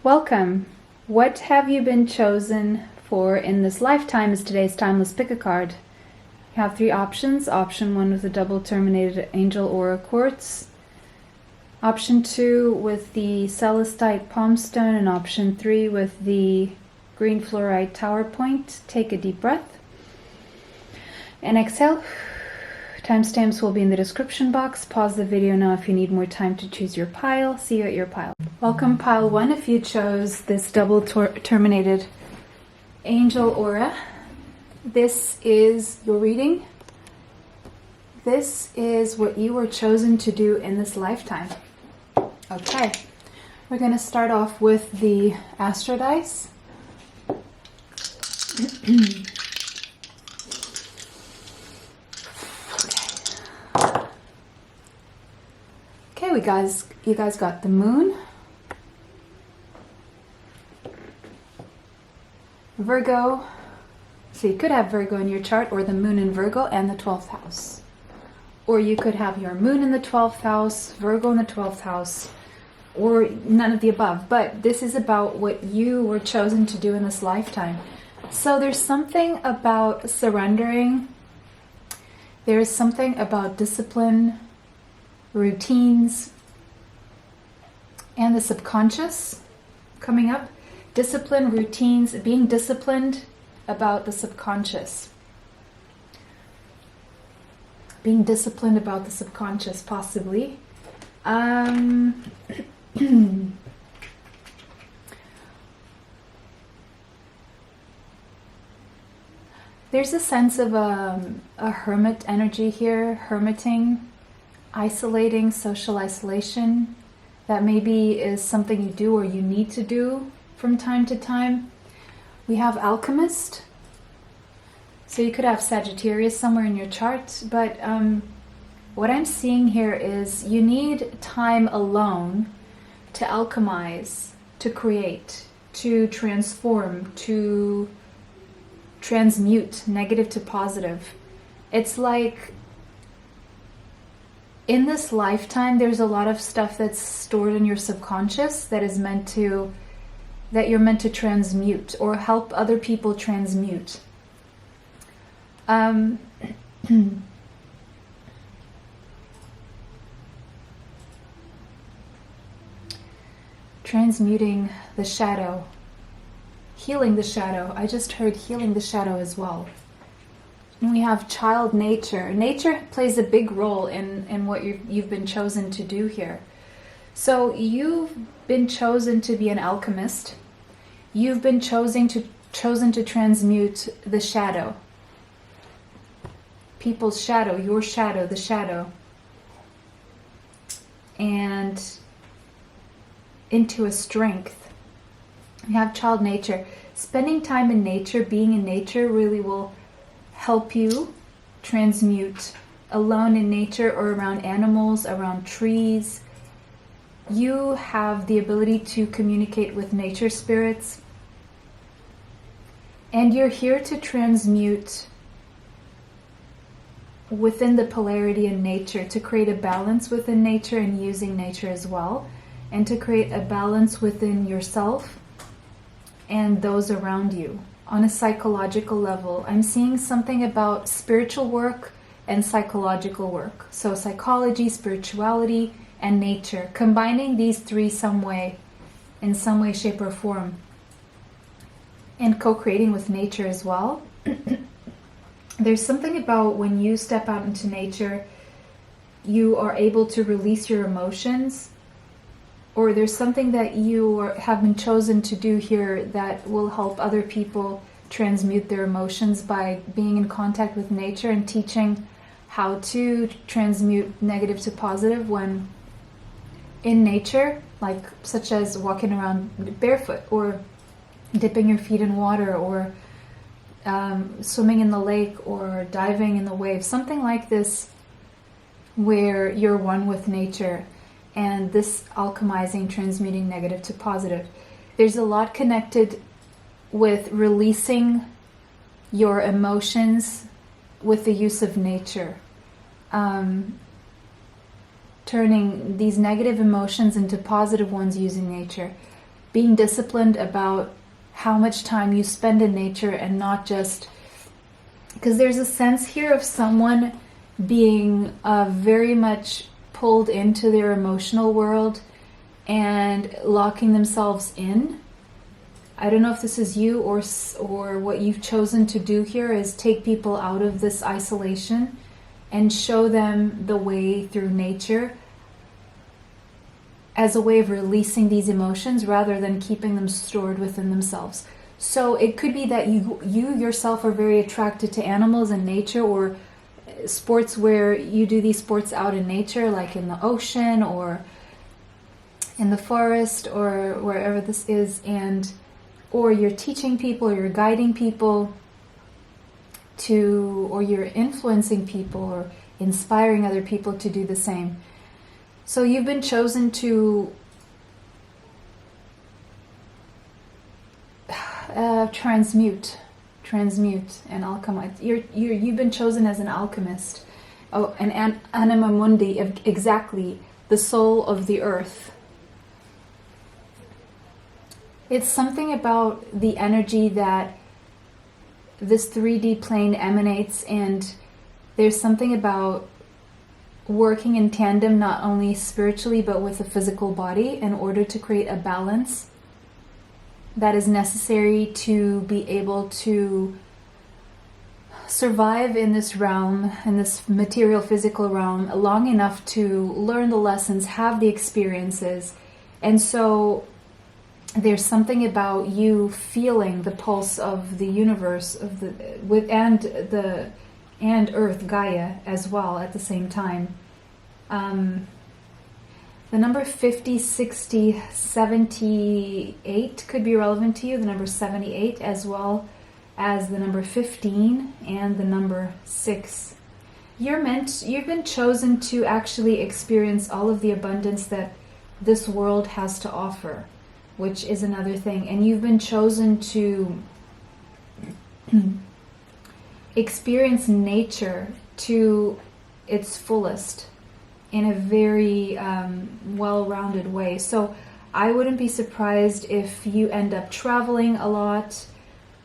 Welcome. What have you been chosen for in this lifetime is today's timeless pick a card. You have three options. Option 1 with the double terminated angel aura quartz. Option 2 with the celestite palm stone, and option 3 with the green fluorite tower point. Take a deep breath and exhale. Timestamps will be in the description box. Pause the video now if you need more time to choose your pile. See you at your pile. Welcome pile 1 if you chose this double terminated angel aura. This is your reading. This is what you were chosen to do in this lifetime. Okay, we're going to start off with the Astro Dice. Okay, you guys got the moon, Virgo. So you could have Virgo in your chart, or the moon in Virgo and the 12th house. Or you could have your moon in the 12th house, Virgo in the 12th house, or none of the above. But this is about what you were chosen to do in this lifetime. So there's something about surrendering. There's something about discipline, routines, and the subconscious coming up. Discipline, routines, being disciplined about the subconscious. Being disciplined about the subconscious, possibly. There's a sense of a hermit energy here, hermiting, isolating, social isolation. That maybe is something you do or you need to do from time to time. We have alchemist. So you could have Sagittarius somewhere in your chart, but what I'm seeing here is you need time alone to alchemize, to create, to transform, to transmute negative to positive. It's like in this lifetime, there's a lot of stuff that's stored in your subconscious that is that you're meant to transmute or help other people transmute. Transmuting the shadow, healing the shadow. I just heard healing the shadow as well. And we have child nature. Nature plays a big role in what you've been chosen to do here. So you've been chosen to be an alchemist. You've been chosen to transmute the shadow. People's shadow, your shadow, the shadow. And into a strength. You have child nature. Spending time in nature, being in nature really will help you transmute. Alone in nature or around animals, around trees. You have the ability to communicate with nature spirits. And you're here to transmute within the polarity in nature, to create a balance within nature and using nature as well. And to create a balance within yourself and those around you. On a psychological level, I'm seeing something about spiritual work and psychological work. So psychology, spirituality, and nature. Combining these three in some way, shape, or form. And co-creating with nature as well. There's something about when you step out into nature, you are able to release your emotions. Or there's something that you have been chosen to do here that will help other people transmute their emotions by being in contact with nature and teaching how to transmute negative to positive when in nature, like such as walking around barefoot or dipping your feet in water or swimming in the lake or diving in the waves, something like this where you're one with nature. And this alchemizing, transmuting negative to positive. There's a lot connected with releasing your emotions with the use of nature. Turning these negative emotions into positive ones using nature. being disciplined about how much time you spend in nature, and not just, because there's a sense here of someone being very much pulled into their emotional world and locking themselves in. I don't know if this is you or what you've chosen to do here is take people out of this isolation and show them the way through nature as a way of releasing these emotions rather than keeping them stored within themselves. So it could be that you yourself are very attracted to animals and nature, or sports where you do these sports out in nature, like in the ocean or in the forest or wherever this is, or you're teaching people, or you're guiding people to, or you're influencing people or inspiring other people to do the same. So you've been chosen to transmute and alchemize. You've been chosen as an alchemist. Oh, an anima mundi, exactly, the soul of the earth. It's something about the energy that this 3D plane emanates, and there's something about working in tandem, not only spiritually but with the physical body, in order to create a balance that is necessary to be able to survive in this realm, in this material physical realm, long enough to learn the lessons, have the experiences. And so there's something about you feeling the pulse of the universe, and Earth, Gaia, as well at the same time. The number 50, 60, 78 could be relevant to you. The number 78, as well as the number 15 and the number 6. You've been chosen to actually experience all of the abundance that this world has to offer, which is another thing. And you've been chosen to experience nature to its fullest in a very well-rounded way. So I wouldn't be surprised if you end up traveling a lot,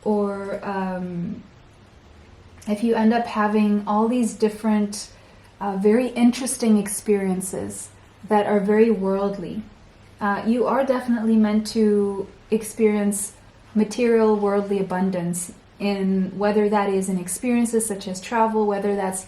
or if you end up having all these different very interesting experiences that are very worldly. You are definitely meant to experience material worldly abundance, in whether that is in experiences such as travel, whether that's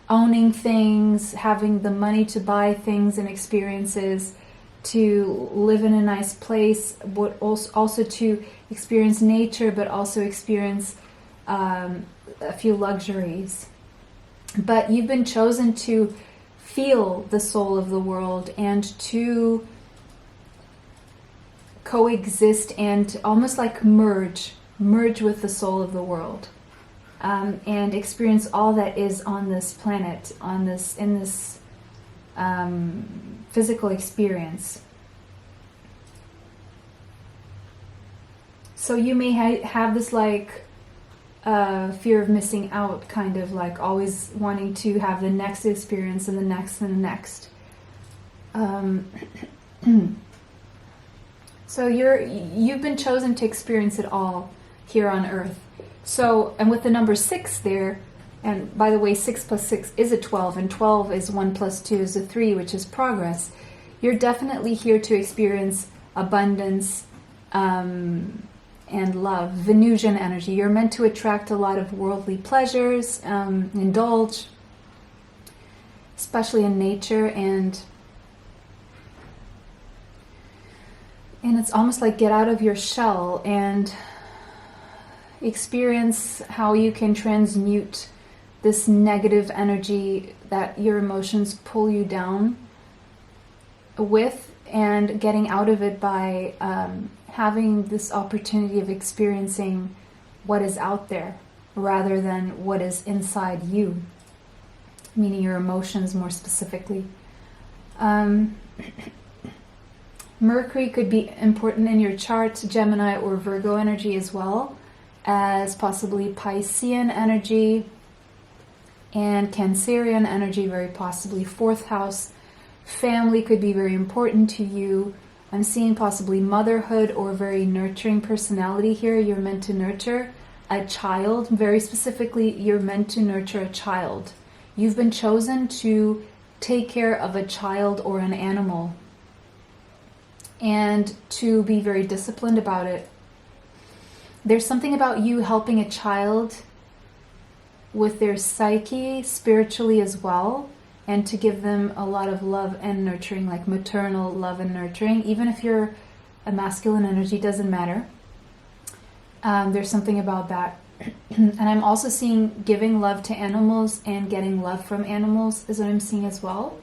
owning things, having the money to buy things and experiences, to live in a nice place, but also to experience nature, but also experience a few luxuries. But you've been chosen to feel the soul of the world and to coexist and almost like merge with the soul of the world, and experience all that is on this planet, in this physical experience. So you may have this like fear of missing out, kind of like always wanting to have the next experience and the next and the next. So you've been chosen to experience it all here on Earth. So, and with the number 6 there, and by the way, 6 plus 6 is a 12, and 12 is 1 plus 2 is a 3, which is progress. You're definitely here to experience abundance and love, Venusian energy. You're meant to attract a lot of worldly pleasures, indulge, especially in nature, and it's almost like get out of your shell and experience how you can transmute this negative energy that your emotions pull you down with, and getting out of it by having this opportunity of experiencing what is out there rather than what is inside you, meaning your emotions more specifically. Mercury could be important in your chart, Gemini or Virgo energy, as well as possibly Piscean energy and Cancerian energy, very possibly. 4th house, family could be very important to you. I'm seeing possibly motherhood or very nurturing personality here. You're meant to nurture a child. Very specifically, you're meant to nurture a child. You've been chosen to take care of a child or an animal and to be very disciplined about it. There's something about you helping a child with their psyche spiritually as well, and to give them a lot of love and nurturing, like maternal love and nurturing. Even if you're a masculine energy, doesn't matter. There's something about that. And I'm also seeing giving love to animals and getting love from animals is what I'm seeing as well.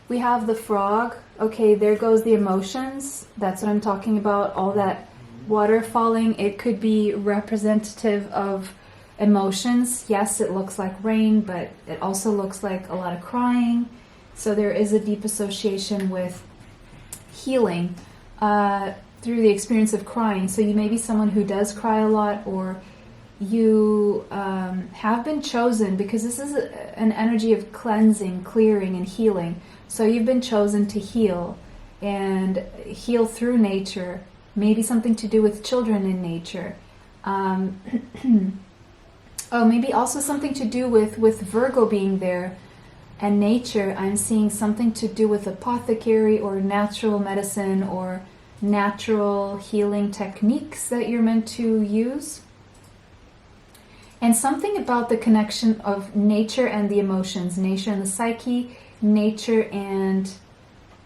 We have the frog. Okay, there goes the emotions. That's what I'm talking about. All that water falling. It could be representative of emotions. Yes, it looks like rain, but it also looks like a lot of crying. So there is a deep association with healing through the experience of crying. So you may be someone who does cry a lot, or you have been chosen, because this is an energy of cleansing, clearing, and healing. So you've been chosen to heal, and heal through nature. Maybe something to do with children in nature. Oh, maybe also something to do with Virgo being there and nature. I'm seeing something to do with apothecary or natural medicine or natural healing techniques that you're meant to use. And something about the connection of nature and the emotions, nature and the psyche, nature and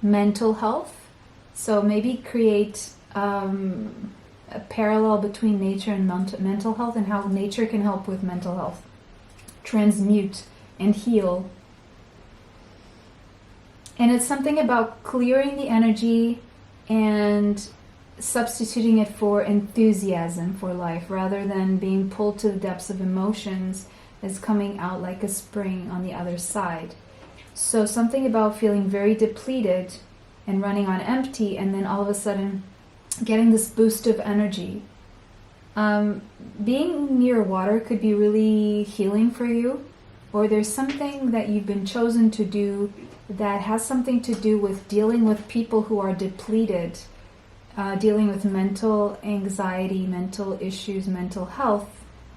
mental health. So maybe create a parallel between nature and mental health, and how nature can help with mental health. Transmute and heal. And it's something about clearing the energy and substituting it for enthusiasm for life, rather than being pulled to the depths of emotions, is coming out like a spring on the other side. So something about feeling very depleted and running on empty, and then all of a sudden getting this boost of energy. Being near water could be really healing for you, or there's something that you've been chosen to do that has something to do with dealing with people who are depleted, dealing with mental anxiety, mental issues, mental health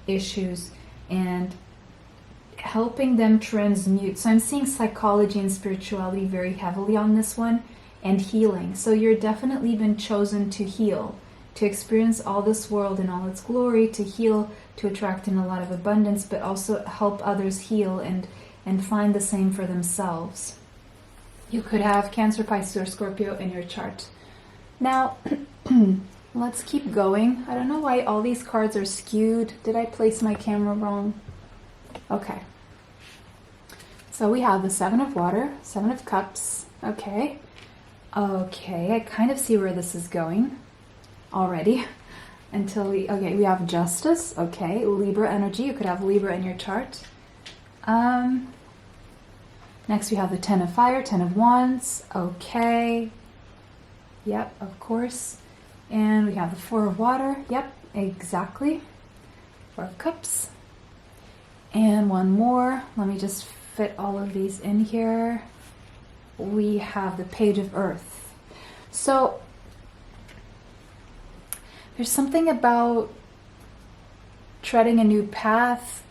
issues, and helping them transmute. So I'm seeing psychology and spirituality very heavily on this one, and healing. So you're definitely been chosen to heal, to experience all this world in all its glory, to heal, to attract in a lot of abundance, but also help others heal and find the same for themselves. You could have Cancer, Pisces, or Scorpio in your chart. Now, let's keep going. I don't know why all these cards are skewed. Did I place my camera wrong? Okay. So we have the Seven of Water, Seven of Cups. Okay. Okay, I kind of see where this is going already. We have Justice. Okay, Libra energy. You could have Libra in your chart. Next we have the Ten of Fire, Ten of Wands. Okay. Yep, of course. And we have the Four of Water. Yep, exactly. Four of Cups. And one more. Let me just fit all of these in here. We have the Page of Earth. So there's something about treading a new path,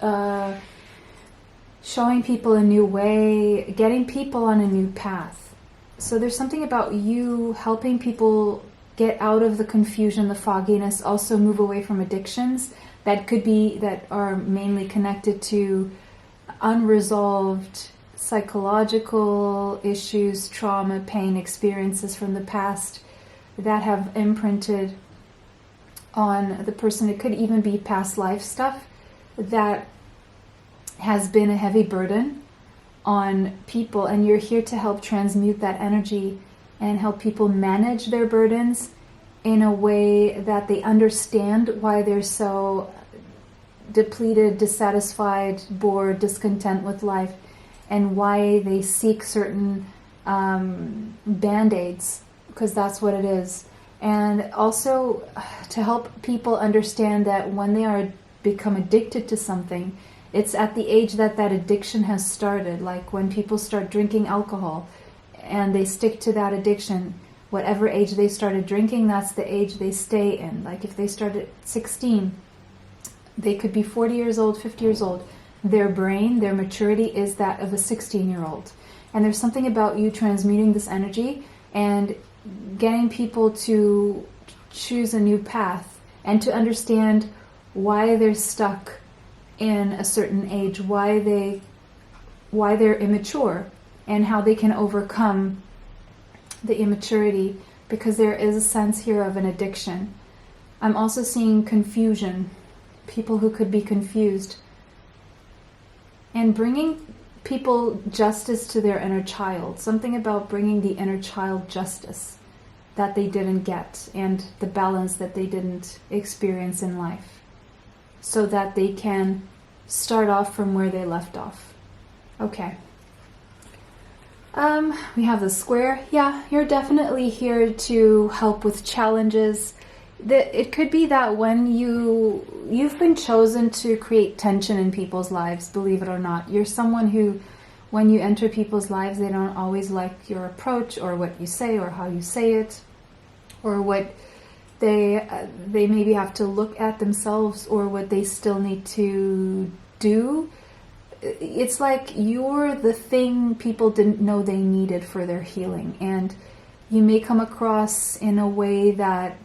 showing people a new way, getting people on a new path. So there's something about you helping people get out of the confusion, the fogginess, also move away from addictions that are mainly connected to unresolved psychological issues, trauma, pain, experiences from the past that have imprinted on the person. It could even be past life stuff that has been a heavy burden on people, and you're here to help transmute that energy and help people manage their burdens in a way that they understand why they're so depleted, dissatisfied, bored, discontent with life, and why they seek certain band-aids, because that's what it is. And also to help people understand that when they are become addicted to something, it's at the age that that addiction has started. Like when people start drinking alcohol and they stick to that addiction, Whatever age they started drinking, that's the age they stay in. Like if they start at 16, they could be 40 years old, 50 years old. Their brain, their maturity is that of a 16-year-old. And there's something about you transmuting this energy and getting people to choose a new path and to understand why they're stuck in a certain age, why they're immature, and how they can overcome the immaturity, because there is a sense here of an addiction. I'm also seeing confusion, people who could be confused, and bringing people justice to their inner child, something about bringing the inner child justice that they didn't get and the balance that they didn't experience in life, so that they can start off from where they left off. Okay. We have the square. Yeah, you're definitely here to help with challenges. It could be that when you've been chosen to create tension in people's lives, believe it or not. You're someone who, when you enter people's lives, they don't always like your approach or what you say or how you say it, or what they maybe have to look at themselves, or what they still need to do. It's like you're the thing people didn't know they needed for their healing, and you may come across in a way that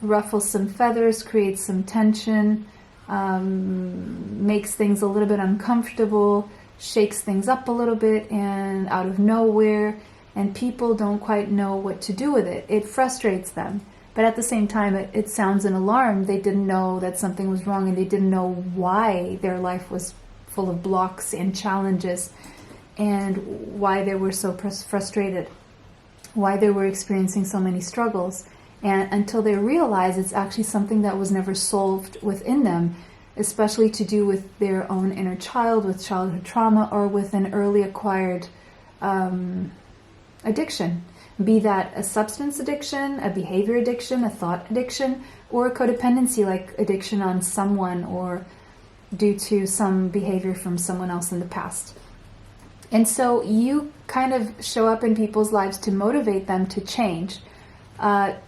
ruffles some feathers, creates some tension, makes things a little bit uncomfortable, shakes things up a little bit and out of nowhere, and people don't quite know what to do with it. It frustrates them, but at the same time it sounds an alarm. They didn't know that something was wrong, and they didn't know why their life was full of blocks and challenges, and why they were so frustrated, why they were experiencing so many struggles. And until they realize it's actually something that was never solved within them, especially to do with their own inner child, with childhood trauma, or with an early acquired addiction. Be that a substance addiction, a behavior addiction, a thought addiction, or a codependency like addiction on someone, or due to some behavior from someone else in the past. And so you kind of show up in people's lives to motivate them to change,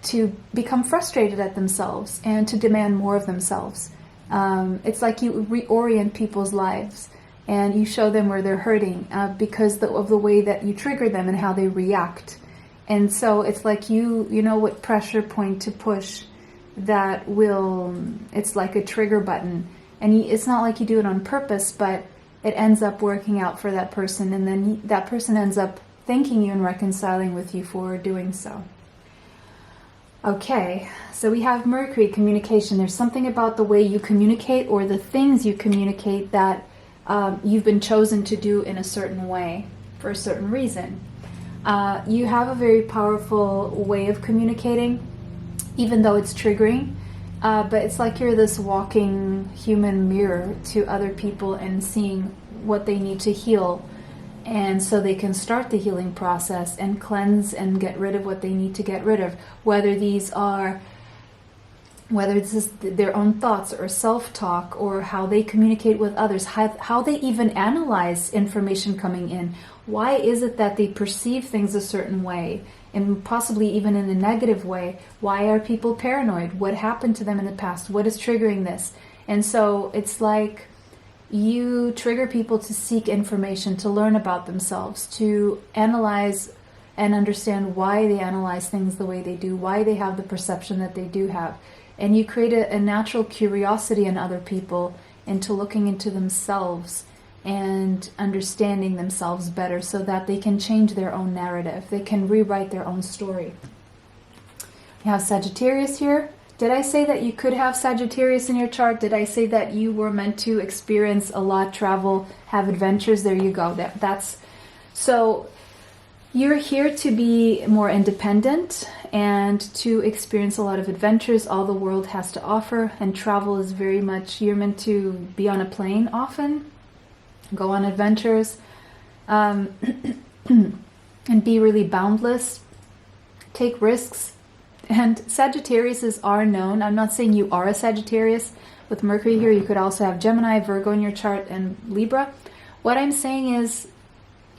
to become frustrated at themselves and to demand more of themselves. It's like you reorient people's lives and you show them where they're hurting because of the way that you trigger them and how they react. And so it's like you know what pressure point to push that will, it's like a trigger button. And it's not like you do it on purpose, but it ends up working out for that person. And then that person ends up thanking you and reconciling with you for doing so. Okay, so we have Mercury, communication. There's something about the way you communicate or the things you communicate that you've been chosen to do in a certain way for a certain reason. You have a very powerful way of communicating, even though it's triggering. But it's like you're this walking human mirror to other people and seeing what they need to heal, and so they can start the healing process and cleanse and get rid of what they need to get rid of, whether this is their own thoughts or self-talk, or how they communicate with others, how they even analyze information coming in. Why is it that they perceive things a certain way, and possibly even in a negative way? Why are people paranoid? What happened to them in the past? What is triggering this? And so it's like you trigger people to seek information, to learn about themselves, to analyze and understand why they analyze things the way they do, why they have the perception that they do have. And you create a natural curiosity in other people into looking into themselves and understanding themselves better, so that they can change their own narrative. They can rewrite their own story. You have Sagittarius here. Did I say that you could have Sagittarius in your chart? Did I say that you were meant to experience a lot, travel, have adventures? There you go. That's so you're here to be more independent and to experience a lot of adventures all the world has to offer. And travel is very much, you're meant to be on a plane often, go on adventures, and be really boundless, take risks. And Sagittariuses are known. I'm not saying you are a Sagittarius. With Mercury here, you could also have Gemini, Virgo in your chart, and Libra. What I'm saying is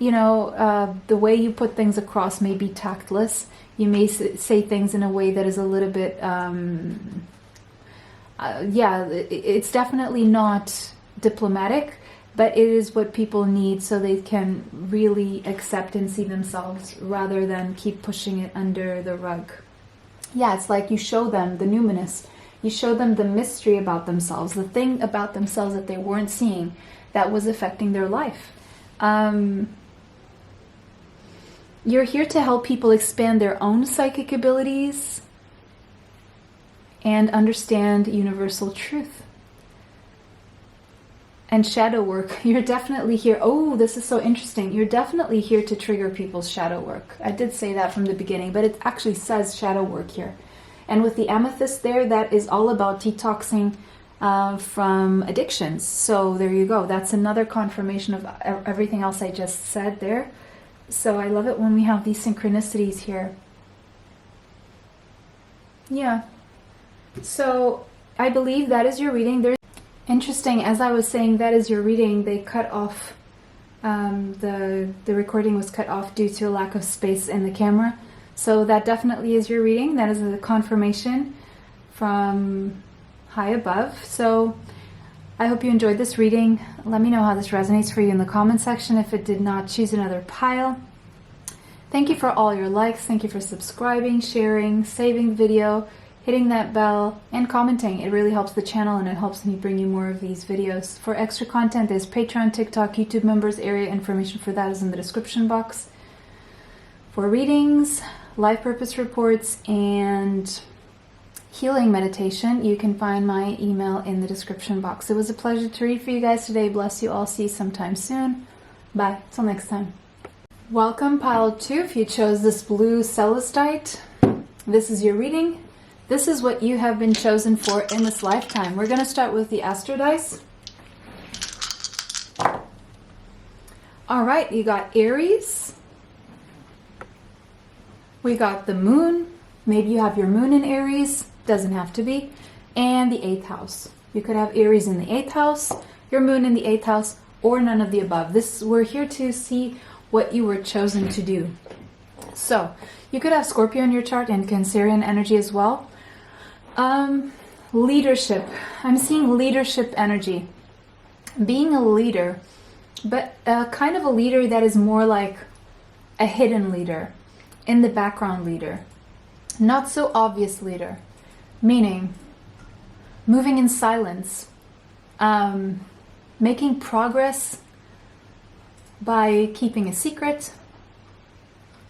you know, the way you put things across may be tactless. You may say things in a way that is a little bit, yeah, it's definitely not diplomatic, but it is what people need so they can really accept and see themselves rather than keep pushing it under the rug. Yeah, it's like you show them the numinous. You show them the mystery about themselves, the thing about themselves that they weren't seeing that was affecting their life. You're here to help people expand their own psychic abilities and understand universal truth. And shadow work, you're definitely here. Oh, this is so interesting. You're definitely here to trigger people's shadow work. I did say that from the beginning, but it actually says shadow work here. And with the amethyst there, that is all about detoxing from addictions. So there you go. That's another confirmation of everything else I just said there. So I love it when we have these synchronicities here. Yeah. So I believe that is your reading. There's interesting, as I was saying, that is your reading. They cut off, the recording was cut off due to a lack of space in the camera. So that definitely is your reading. That is a confirmation from high above. So I hope you enjoyed this reading. Let me know how this resonates for you in the comment section. If it did not, choose another pile. Thank you for all your likes. Thank you for subscribing, sharing, saving the video, hitting that bell, and commenting. It really helps the channel and it helps me bring you more of these videos. For extra content, there's Patreon, TikTok, YouTube members area. Information for that is in the description box. For readings, life purpose reports, and healing meditation, you can find my email in the description box. It was a pleasure to read for you guys today. Bless you all. See you sometime soon. Bye. Till next time. Welcome, pile 2. If you chose this blue celestite, this is your reading. This is what you have been chosen for in this lifetime. We're going to start with the Astro dice. All right, you got Aries. We got the moon. Maybe you have your moon in Aries. Doesn't have to be. And the 8th house. You could have Aries in the 8th house, your moon in the 8th house, or none of the above. We're here to see what you were chosen to do. So you could have Scorpio in your chart and Cancerian energy as well. Leadership. I'm seeing leadership energy. Being a leader, but kind of a leader that is more like a hidden leader, in the background leader. Not so obvious leader. Meaning, moving in silence. Making progress by keeping a secret.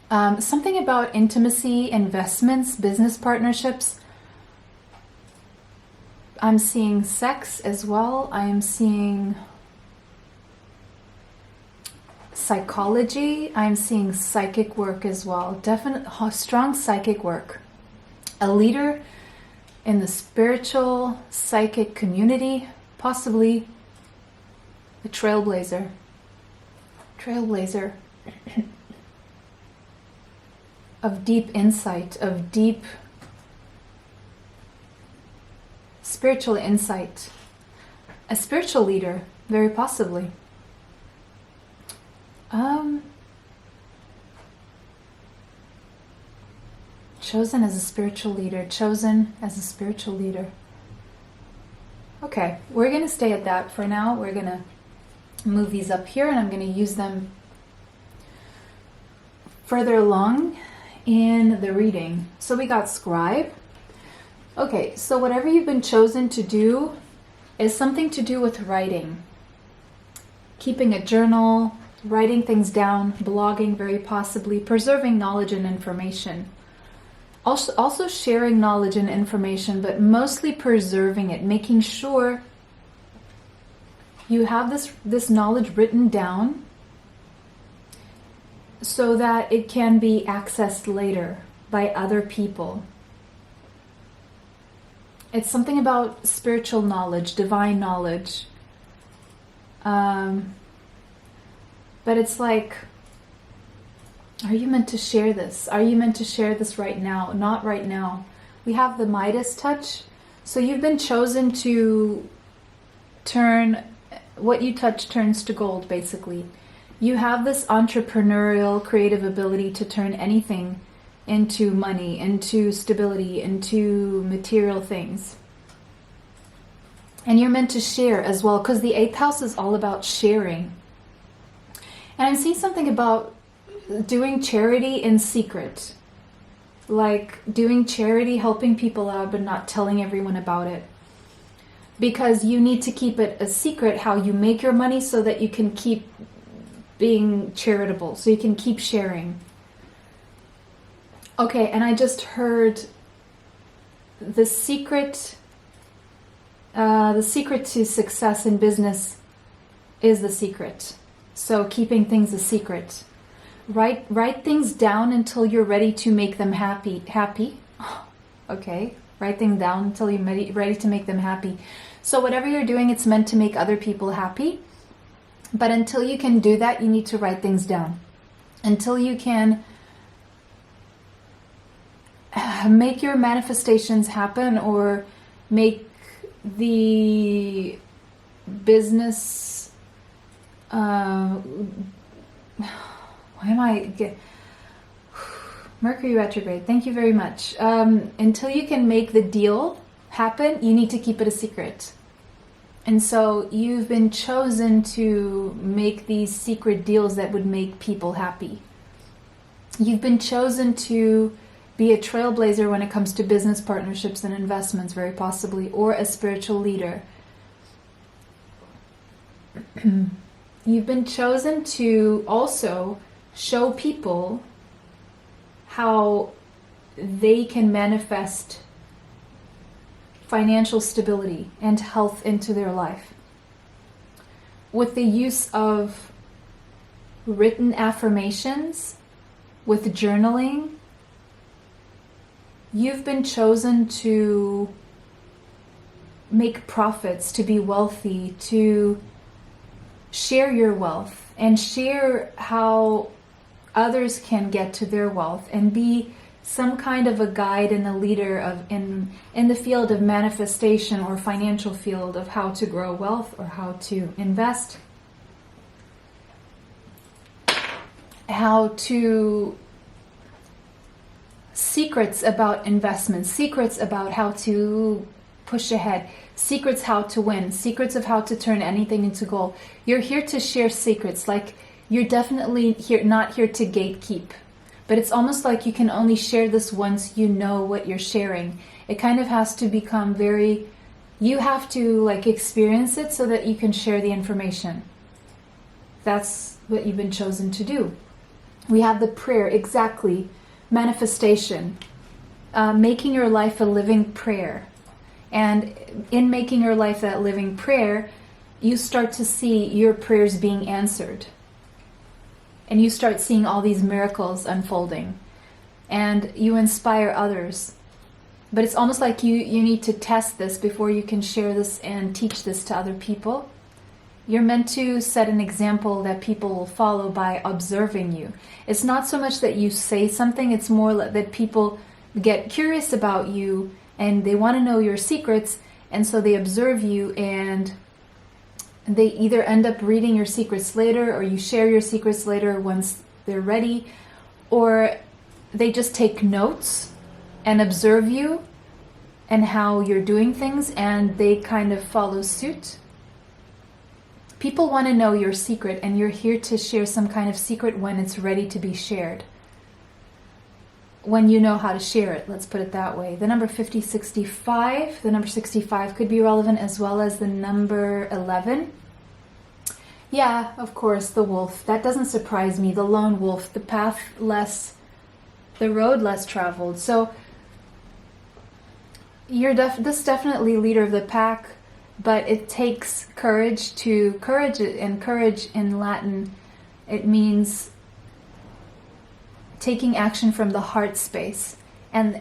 Something about intimacy, investments, business partnerships. I'm seeing sex as well. I am seeing psychology. I'm seeing psychic work as well. Definite strong psychic work. A leader in the spiritual psychic community, possibly a trailblazer. Trailblazer of deep insight, of deep spiritual insight. A spiritual leader, very possibly. Chosen as a spiritual leader. Chosen as a spiritual leader. Okay, we're going to stay at that for now. We're going to move these up here and I'm going to use them further along in the reading. So we got scribe. Okay, so whatever you've been chosen to do is something to do with writing. Keeping a journal, writing things down, blogging very possibly, preserving knowledge and information. Also sharing knowledge and information, but mostly preserving it, making sure you have this knowledge written down so that it can be accessed later by other people. It's something about spiritual knowledge, divine knowledge. But it's like, are you meant to share this? Are you meant to share this right now? Not right now. We have the Midas touch. So you've been chosen to turn, what you touch turns to gold, basically. You have this entrepreneurial, creative ability to turn anything into money, into stability, into material things. And you're meant to share as well, because the 8th house is all about sharing. And I'm seeing something about doing charity in secret. Like doing charity, helping people out, but not telling everyone about it. Because you need to keep it a secret how you make your money, so that you can keep being charitable, so you can keep sharing. Okay, and I just heard the secret to success in business is the secret. So keeping things a secret. Write things down until you're ready to make them happy. Okay, write things down until you're ready to make them happy. So whatever you're doing, it's meant to make other people happy. But until you can do that, you need to write things down. Until you can make your manifestations happen, or make the business... Mercury retrograde, thank you very much. Until you can make the deal happen, you need to keep it a secret. And so you've been chosen to make these secret deals that would make people happy. You've been chosen to be a trailblazer when it comes to business partnerships and investments, very possibly, or a spiritual leader. You've been chosen to also show people how they can manifest financial stability and health into their life with the use of written affirmations, with journaling. You've been chosen to make profits, to be wealthy, to share your wealth and share how others can get to their wealth, and be some kind of a guide and a leader in the field of manifestation or financial field of how to grow wealth or how to invest, how to secrets about investments, secrets about how to push ahead, secrets how to win, secrets of how to turn anything into gold. You're here to share secrets. Like, you're definitely not here to gatekeep. But it's almost like you can only share this once you know what you're sharing. It kind of has to become you have to like experience it so that you can share the information. That's what you've been chosen to do. We have the prayer, exactly. Manifestation. Making your life a living prayer. And in making your life that living prayer, you start to see your prayers being answered. And you start seeing all these miracles unfolding. And you inspire others. But it's almost like you need to test this before you can share this and teach this to other people. You're meant to set an example that people will follow by observing you. It's not so much that you say something, it's more that people get curious about you and they want to know your secrets, and so they observe you, and they either end up reading your secrets later, or you share your secrets later once they're ready, or they just take notes and observe you and how you're doing things, and they kind of follow suit. People want to know your secret, and you're here to share some kind of secret when it's ready to be shared. When you know how to share it, let's put it that way. The number 5065, the number 65 could be relevant, as well as the number 11. Yeah, of course, the wolf. That doesn't surprise me. The lone wolf, the road less traveled. So you're definitely leader of the pack, but it takes courage and courage in Latin, it means taking action from the heart space, and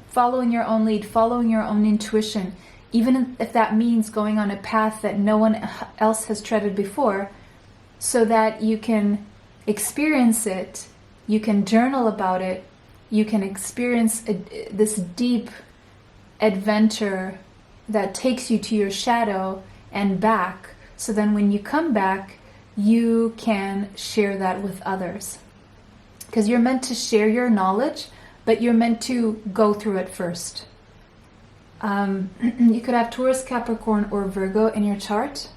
following your own lead, following your own intuition, even if that means going on a path that no one else has treaded before, so that you can experience it, you can journal about it, you can experience this deep adventure that takes you to your shadow and back. So then when you come back, you can share that with others. Because you're meant to share your knowledge, but you're meant to go through it first. You could have Taurus, Capricorn, or Virgo in your chart.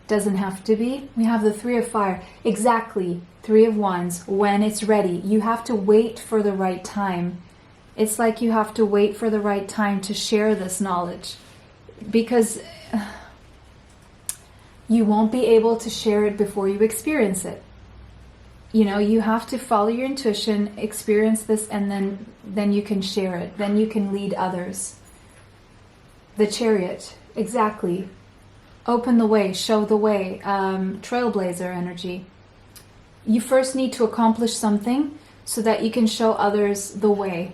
Doesn't have to be. We have the Three of Fire. Exactly. Three of Wands. When it's ready. You have to wait for the right time. It's like you have to wait for the right time to share this knowledge. Because you won't be able to share it before you experience it. You know, you have to follow your intuition, experience this, and then you can share it. Then you can lead others. The Chariot. Exactly. Open the way, show the way, trailblazer energy. You first need to accomplish something so that you can show others the way.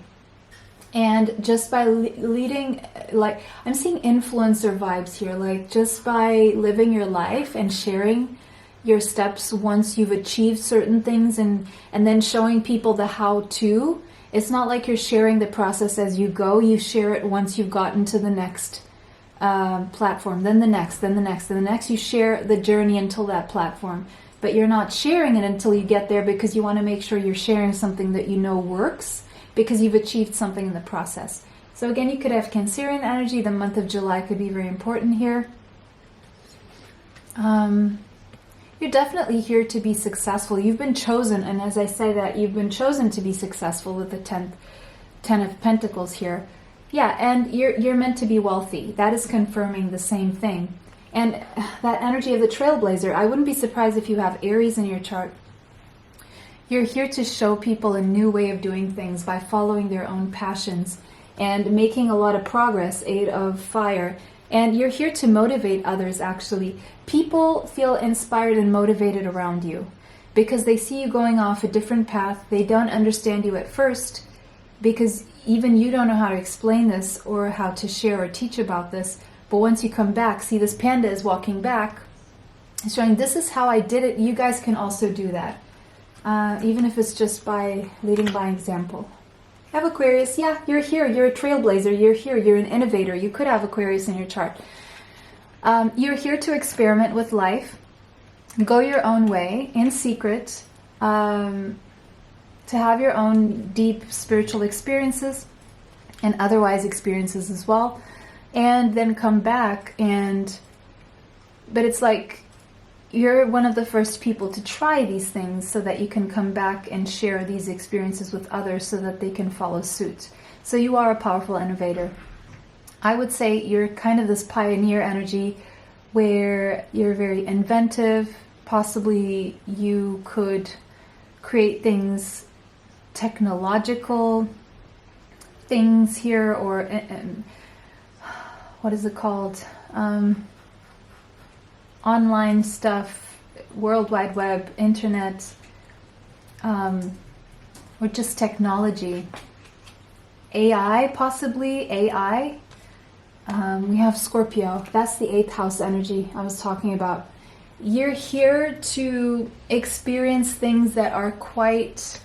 And just by leading, like, I'm seeing influencer vibes here, like just by living your life and sharing your steps once you've achieved certain things and then showing people the how-to. It's not like you're sharing the process as you go. You share it once you've gotten to the next platform, then the next, then the next, then the next. You share the journey until that platform, but you're not sharing it until you get there because you want to make sure you're sharing something that you know works because you've achieved something in the process. So again, you could have Cancerian energy. The month of July could be very important here. You're definitely here to be successful. You've been chosen, and as I say that, you've been chosen to be successful with the Ten of Pentacles here. Yeah, and you're meant to be wealthy. That is confirming the same thing. And that energy of the Trailblazer, I wouldn't be surprised if you have Aries in your chart. You're here to show people a new way of doing things by following their own passions and making a lot of progress, Eight of Fire. And you're here to motivate others, actually. People feel inspired and motivated around you because they see you going off a different path. They don't understand you at first because even you don't know how to explain this or how to share or teach about this. But once you come back, see this panda is walking back, showing this is how I did it. You guys can also do that. Even if it's just by leading by example. Have Aquarius, yeah, you're here. You're a trailblazer. You're here. You're an innovator. You could have Aquarius in your chart. You're here to experiment with life, go your own way in secret, to have your own deep spiritual experiences and otherwise experiences as well, and then come back but it's like you're one of the first people to try these things so that you can come back and share these experiences with others so that they can follow suit. So you are a powerful innovator. I would say you're kind of this pioneer energy where you're very inventive. Possibly you could create things, technological things here, or what is it called? Online stuff, World Wide Web, internet, or just technology. AI, possibly AI. We have Scorpio. That's the 8th house energy I was talking about. You're here to experience things that are quite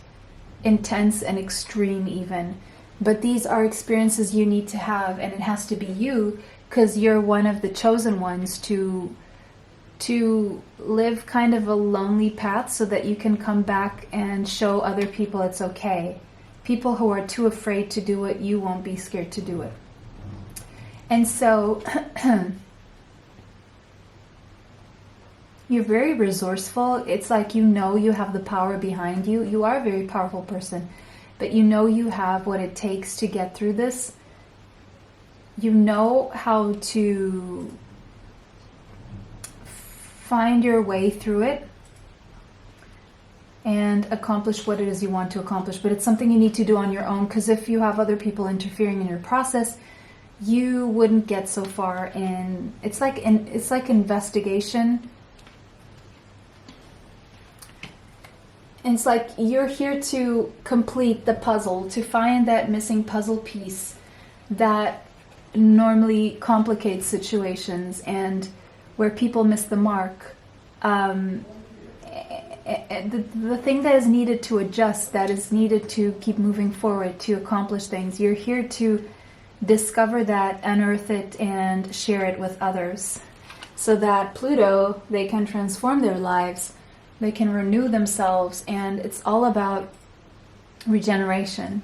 intense and extreme even. But these are experiences you need to have, and it has to be you because you're one of the chosen ones to live kind of a lonely path so that you can come back and show other people it's okay. People who are too afraid to do it, you won't be scared to do it. And so you're very resourceful. It's like you know you have the power behind you. You are a very powerful person, but you know you have what it takes to get through this. You know how to find your way through it and accomplish what it is you want to accomplish. But it's something you need to do on your own, because if you have other people interfering in your process, you wouldn't get so far. And it's like investigation. And it's like you're here to complete the puzzle, to find that missing puzzle piece that normally complicates situations and where people miss the mark. The thing that is needed to adjust, that is needed to keep moving forward, to accomplish things. You're here to discover that, unearth it, and share it with others. so that Pluto, they can transform their lives, they can renew themselves, and it's all about regeneration.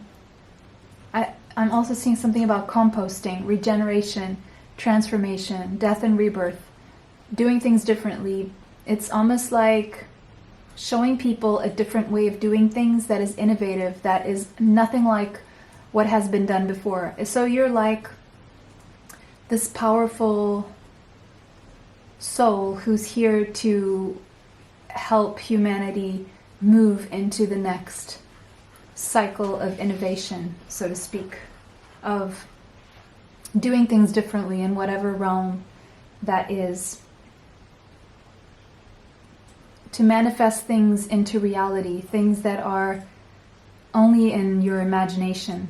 I'm also seeing something about composting, regeneration, transformation, death and rebirth, doing things differently. It's almost like showing people a different way of doing things that is innovative, that is nothing like what has been done before. So you're like this powerful soul who's here to help humanity move into the next cycle of innovation, so to speak, of doing things differently in whatever realm that is, to manifest things into reality, things that are only in your imagination,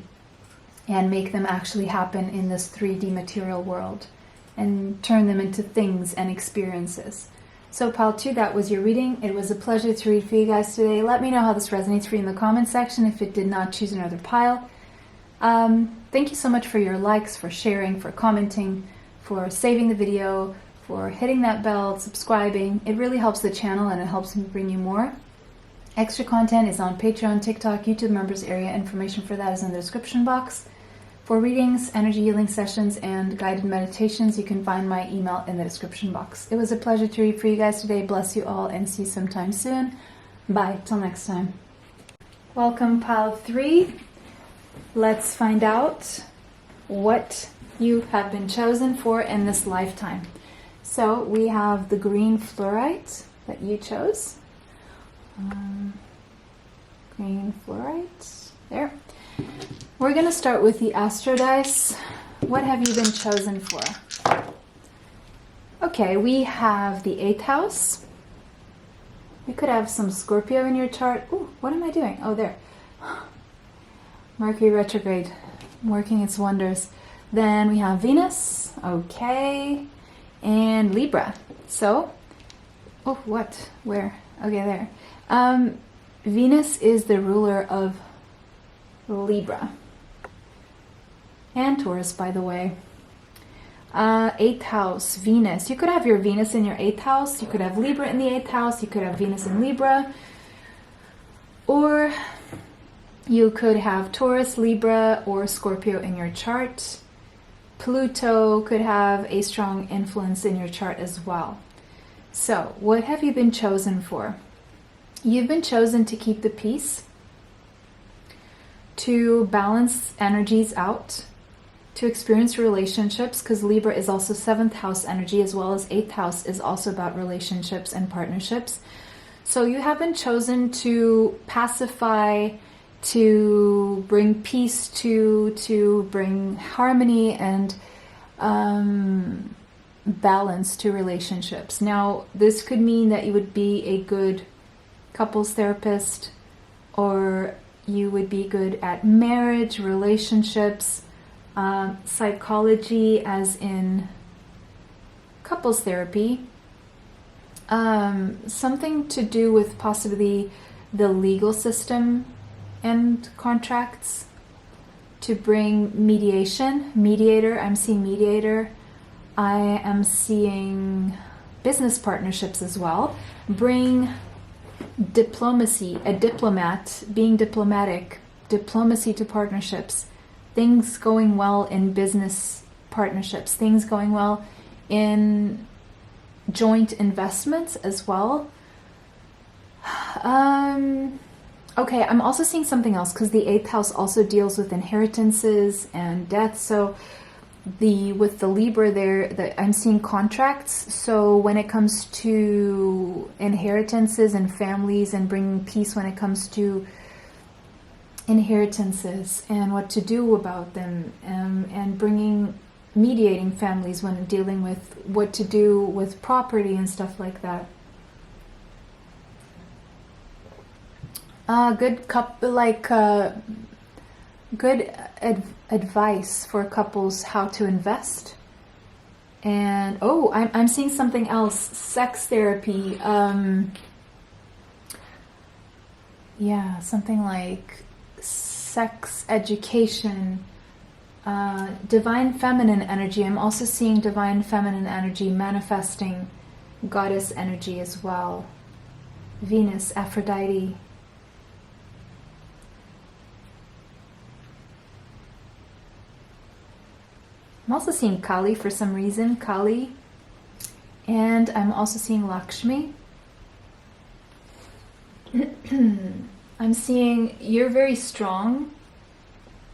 and make them actually happen in this 3D material world and turn them into things and experiences. So pile 2, that was your reading. It was a pleasure to read for you guys today. Let me know how this resonates for you in the comment section. If it did not, choose another pile. Thank you so much for your likes, for sharing, for commenting, for saving the video, for hitting that bell, subscribing. It really helps the channel and it helps me bring you more. Extra content is on Patreon, TikTok, YouTube members area. Information for that is in the description box. For readings, energy healing sessions, and guided meditations, you can find my email in the description box. It was a pleasure to read for you guys today. Bless you all and see you sometime soon. Bye. Till next time. Welcome, pile 3. Let's find out what you have been chosen for in this lifetime. So we have the green fluorite that you chose. Green fluorite. There. We're going to start with the Astro Dice. What have you been chosen for? Okay, we have the 8th house. You could have some Scorpio in your chart. Ooh, what am I doing? Oh, there. Mercury retrograde, working its wonders. Then we have Venus. Okay. And Libra. So, oh, what? Where? Okay, there. Venus is the ruler of Libra. And Taurus, by the way. 8th house, Venus. You could have your Venus in your 8th house. You could have Libra in the 8th house. You could have Venus in Libra. Or you could have Taurus, Libra, or Scorpio in your chart. Pluto could have a strong influence in your chart as well. So, what have you been chosen for? You've been chosen to keep the peace, to balance energies out, to experience relationships, because Libra is also 7th house energy, as well as 8th house is also about relationships and partnerships. So you have been chosen to pacify, to bring peace, to bring harmony and balance to relationships. Now, this could mean that you would be a good couples therapist, or you would be good at marriage, relationships, psychology as in couples therapy, something to do with possibly the legal system and contracts, to bring mediation, mediator. I'm seeing mediator. I am seeing business partnerships as well. Bring diplomacy, a diplomat, being diplomatic, diplomacy to partnerships, things going well in business partnerships, things going well in joint investments as well. Okay, I'm also seeing something else, because the 8th house also deals with inheritances and death. So with the Libra there, I'm seeing contracts. So when it comes to inheritances and families, and bringing peace when it comes to inheritances and what to do about them, and mediating families when dealing with what to do with property and stuff like that. Good advice for couples how to invest. And I'm seeing something else, sex therapy. Yeah, something like sex education, divine feminine energy. I'm also seeing divine feminine energy manifesting goddess energy as well. Venus, Aphrodite. I'm also seeing Kali for some reason, Kali. And I'm also seeing Lakshmi. I'm seeing you're very strong.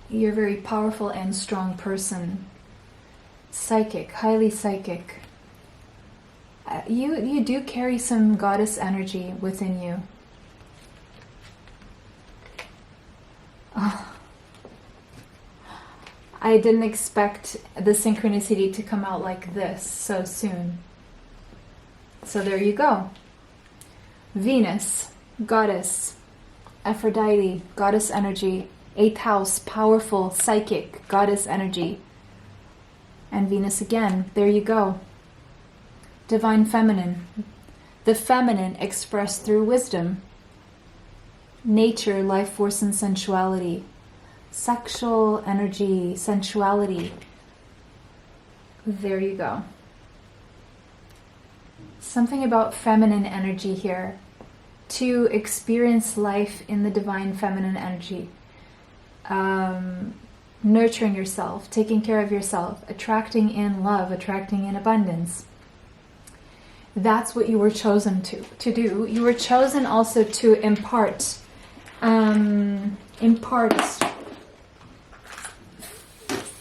You're a very powerful and strong person. Psychic, highly psychic. You do carry some goddess energy within you. Oh. I didn't expect the synchronicity to come out like this so soon. So there you go. Venus, goddess. Aphrodite, goddess energy. 8th house, powerful, psychic, goddess energy. And Venus again. There you go. Divine feminine. The feminine expressed through wisdom. Nature, life force, and sensuality. Sexual energy, sensuality. There you go. Something about feminine energy here. To experience life in the divine feminine energy. Nurturing yourself, taking care of yourself, attracting in love, attracting in abundance. That's what you were chosen to do. You were chosen also to impart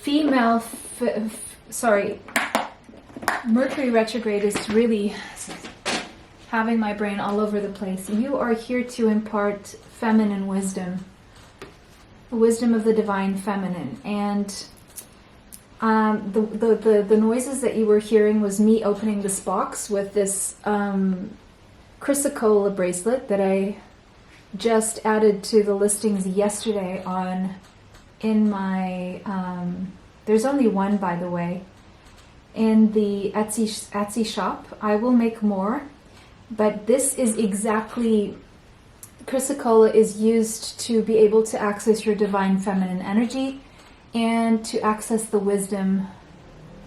female, Mercury retrograde is really having my brain all over the place. You are here to impart feminine wisdom, the wisdom of the divine feminine. And the noises that you were hearing was me opening this box with this chrysocolla bracelet that I just added to the listings yesterday in my there's only one, by the way, in the Etsy shop. I will make more, but this is exactly, chrysocolla is used to be able to access your divine feminine energy and to access the wisdom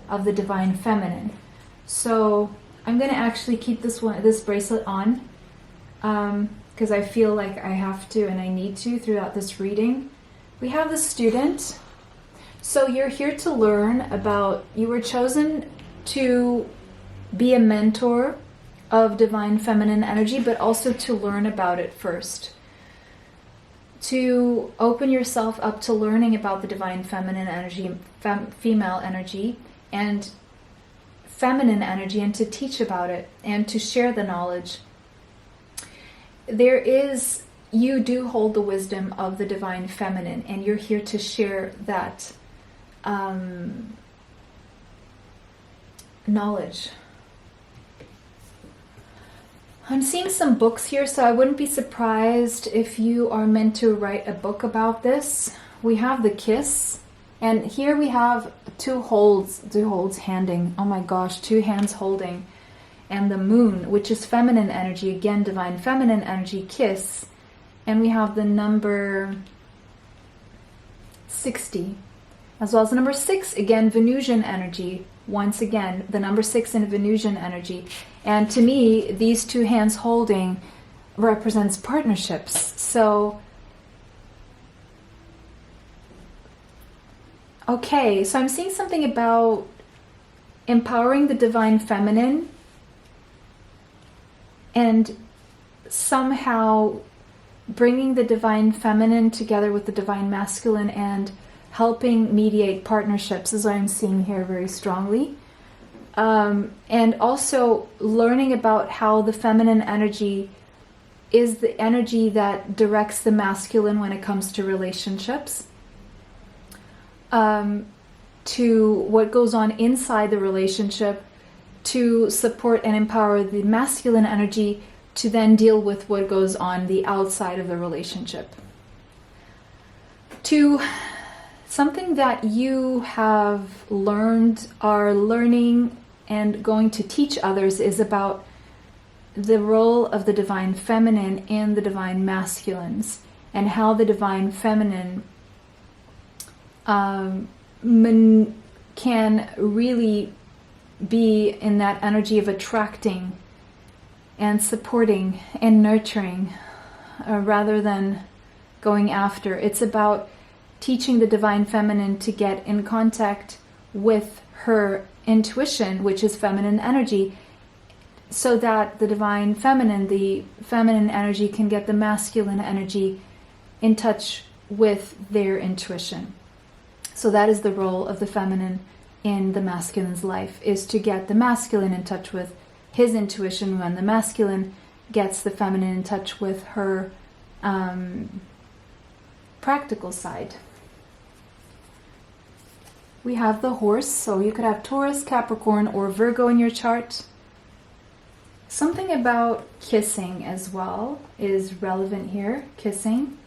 of the divine feminine. So I'm going to actually keep this bracelet on because I feel like I have to and I need to throughout this reading. We have the student. So you're here to learn about, you were chosen to be a mentor of divine feminine energy, but also to learn about it first. To open yourself up to learning about the divine feminine energy, female energy, and feminine energy, and to teach about it and to share the knowledge. You do hold the wisdom of the divine feminine, and you're here to share that knowledge. I'm seeing some books here, so I wouldn't be surprised if you are meant to write a book about this. We have the Kiss, and here we have two holds handing. Oh my gosh, two hands holding. And the Moon, which is feminine energy, again, divine feminine energy, Kiss. And we have the number 60, as well as the number 6, again, Venusian energy. Once again, the number 6 in Venusian energy. And to me, these two hands holding represents partnerships. So, okay, so I'm seeing something about empowering the divine feminine and somehow bringing the divine feminine together with the divine masculine and helping mediate partnerships, as I'm seeing here very strongly. And also learning about how the feminine energy is the energy that directs the masculine when it comes to relationships, to what goes on inside the relationship, to support and empower the masculine energy to then deal with what goes on the outside of the relationship. To something that you have learned, are learning, and going to teach others is about the role of the divine feminine and the divine masculines, and how the divine feminine can really be in that energy of attracting and supporting and nurturing rather than going after. It's about teaching the divine feminine to get in contact with her intuition, which is feminine energy, so that the divine feminine, the feminine energy, can get the masculine energy in touch with their intuition. So that is the role of the feminine in the masculine's life, is to get the masculine in touch with his intuition, when the masculine gets the feminine in touch with her practical side. We have the horse, so you could have Taurus, Capricorn, or Virgo in your chart. Something about kissing as well is relevant here. Kissing.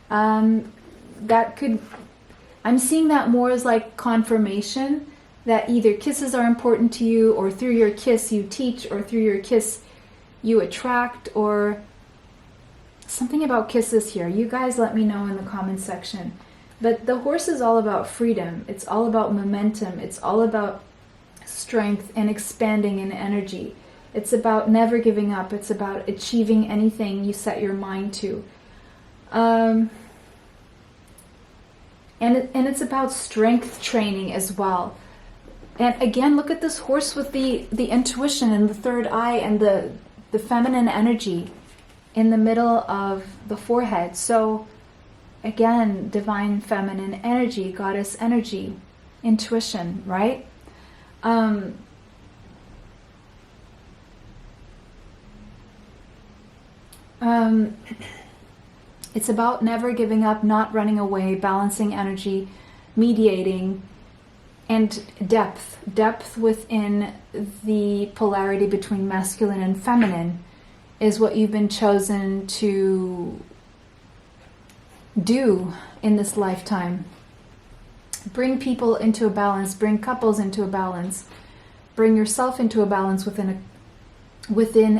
That could, I'm seeing that more as like confirmation that either kisses are important to you, or through your kiss you teach, or through your kiss you attract, or something about kisses here. You guys let me know in the comment section. But the horse is all about freedom. It's all about momentum. It's all about strength and expanding in energy. It's about never giving up. It's about achieving anything you set your mind to. And it's about strength training as well. And again, look at this horse with the intuition and the third eye and the feminine energy in the middle of the forehead. So again, divine feminine energy, goddess energy, intuition, right? It's about never giving up, not running away, balancing energy, mediating, and depth within the polarity between masculine and feminine is what you've been chosen to do in this lifetime. Bring people into a balance, bring couples into a balance, bring yourself into a balance within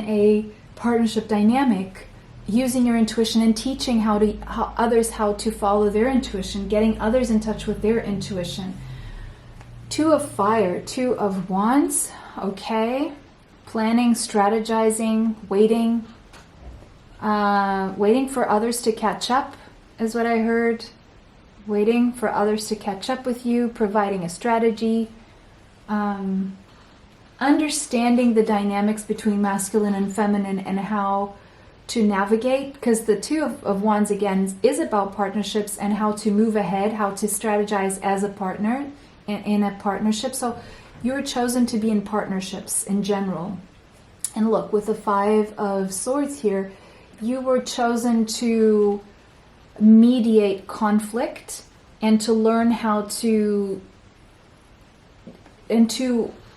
a partnership dynamic, using your intuition and teaching others how to follow their intuition, getting others in touch with their intuition. Two of fire, two of wands, okay. Planning, strategizing, waiting for others to catch up is what I heard. Waiting for others to catch up with you, providing a strategy, understanding the dynamics between masculine and feminine and how to navigate, because the two of wands again is about partnerships and how to move ahead, how to strategize as a partner in a partnership. So you're chosen to be in partnerships in general. And look, with the 5 of swords here, you were chosen to mediate conflict and to learn how to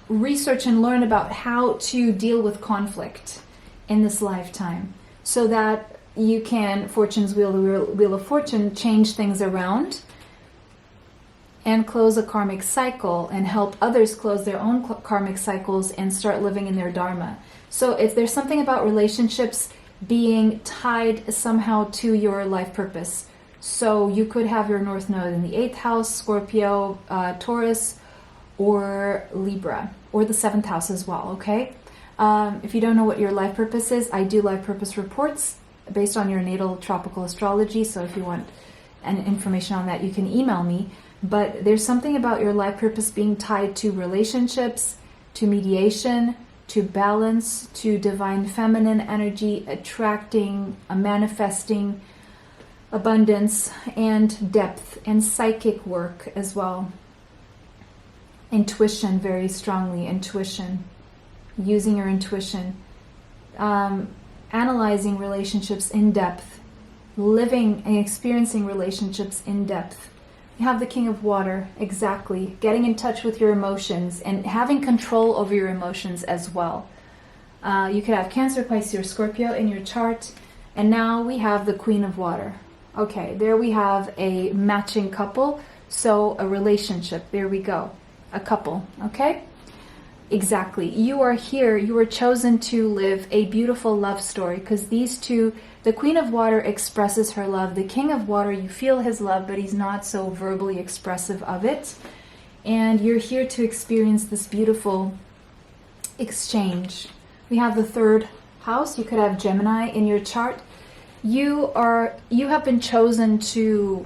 research and learn about how to deal with conflict in this lifetime, so that you can, fortune's wheel of fortune, change things around and close a karmic cycle and help others close their own karmic cycles and start living in their dharma. So if there's something about relationships being tied somehow to your life purpose. So you could have your North Node in the 8th house, Scorpio, Taurus, or Libra, or the 7th house as well, okay? If you don't know what your life purpose is, I do life purpose reports based on your natal tropical astrology. So if you want any information on that, you can email me. But there's something about your life purpose being tied to relationships, to mediation, to balance, to divine feminine energy, attracting, manifesting abundance, and depth, and psychic work as well. Intuition, very strongly, intuition. Using your intuition. Analyzing relationships in depth. Living and experiencing relationships in depth. You have the King of Water, exactly. Getting in touch with your emotions and having control over your emotions as well. You could have Cancer, Pisces, or Scorpio in your chart. And now we have the Queen of Water. Okay, there we have a matching couple. So a relationship, there we go. A couple, okay? Exactly. You are here. You were chosen to live a beautiful love story, because these two, the Queen of Water expresses her love. The King of Water, you feel his love, but he's not so verbally expressive of it. and you're here to experience this beautiful exchange. We have the third house. You could have Gemini in your chart. You have been chosen to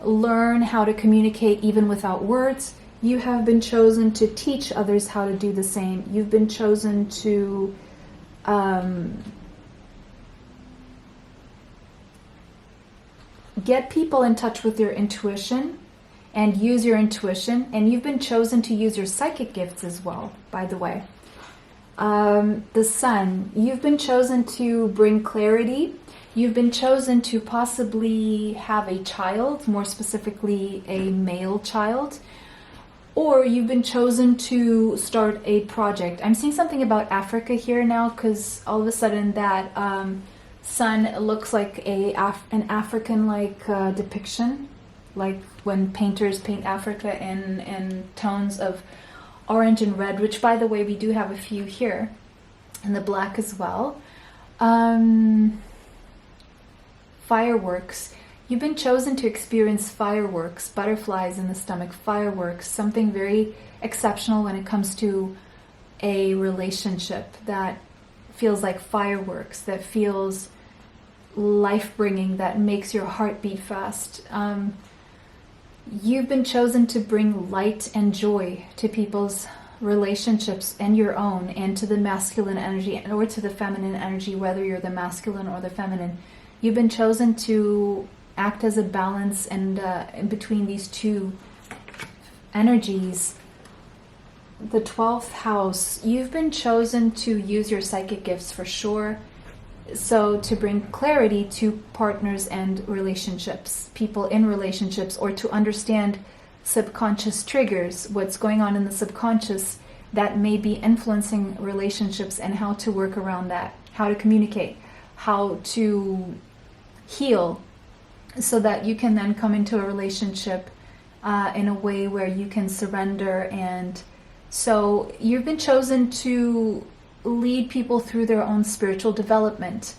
learn how to communicate even without words. You have been chosen to teach others how to do the same. You've been chosen to get people in touch with your intuition and use your intuition. And you've been chosen to use your psychic gifts as well, by the way. The Sun, you've been chosen to bring clarity. You've been chosen to possibly have a child, more specifically a male child. Or you've been chosen to start a project. I'm seeing something about Africa here now, because all of a sudden that sun looks like an African-like depiction, like when painters paint Africa in tones of orange and red, which, by the way, we do have a few here, and the black as well. Fireworks. You've been chosen to experience fireworks, butterflies in the stomach, fireworks, something very exceptional when it comes to a relationship that feels like fireworks, that feels life-bringing, that makes your heart beat fast. You've been chosen to bring light and joy to people's relationships and your own, and to the masculine energy or to the feminine energy, whether you're the masculine or the feminine. You've been chosen to act as a balance and in between these two energies. The 12th house, you've been chosen to use your psychic gifts for sure. So to bring clarity to partners and relationships, people in relationships, or to understand subconscious triggers, what's going on in the subconscious that may be influencing relationships, and how to work around that, how to communicate, how to heal, so that you can then come into a relationship in a way where you can surrender. And so you've been chosen to lead people through their own spiritual development.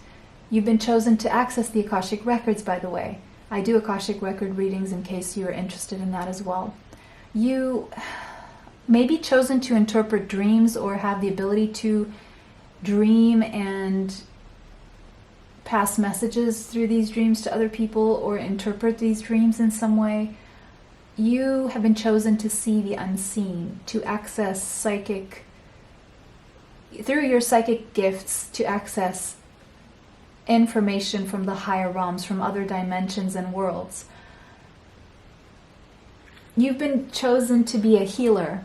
You've been chosen to access the Akashic Records, by the way. I do Akashic Record readings in case you're interested in that as well. You may be chosen to interpret dreams, or have the ability to dream and pass messages through these dreams to other people, or interpret these dreams in some way. You have been chosen to see the unseen, to access through your psychic gifts, to access information from the higher realms, from other dimensions and worlds. You've been chosen to be a healer,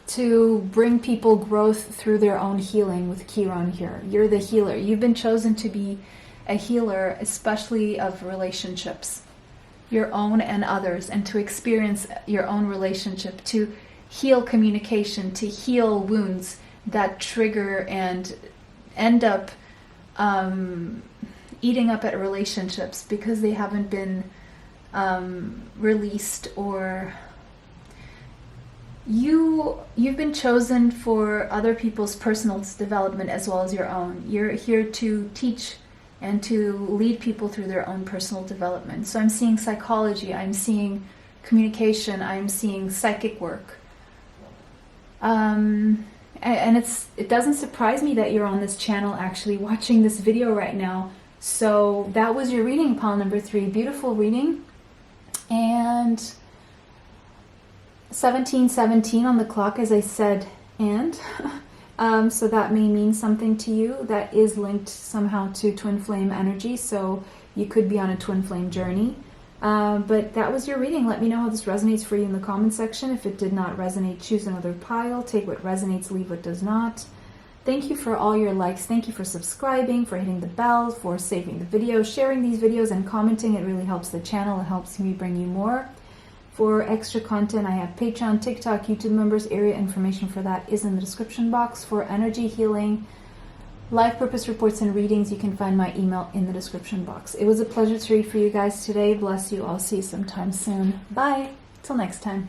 to bring people growth through their own healing with Chiron here. You're the healer. You've been chosen to be a healer, especially of relationships, your own and others, and to experience your own relationship, to heal communication, to heal wounds that trigger and end up eating up at relationships because they haven't been released, or you've been chosen for other people's personal development as well as your own. You're here to teach and to lead people through their own personal development. So I'm seeing psychology, I'm seeing communication, I'm seeing psychic work. And it doesn't surprise me that you're on this channel actually watching this video right now. So that was your reading, pile number 3. Beautiful reading. And 17:17 on the clock, as I said, and so that may mean something to you. That is linked somehow to twin flame energy, so you could be on a twin flame journey. But that was your reading. Let me know how this resonates for you in the comment section. If it did not resonate, choose another pile. Take what resonates, leave what does not. Thank you for all your likes. Thank you for subscribing, for hitting the bell, for saving the video, sharing these videos, and commenting. It really helps the channel. It helps me bring you more. For extra content, I have Patreon, TikTok, YouTube members. Area information for that is in the description box. For energy healing, life purpose reports, and readings, you can find my email in the description box. It was a pleasure to read for you guys today. Bless you. I'll see you sometime soon. Bye. Till next time.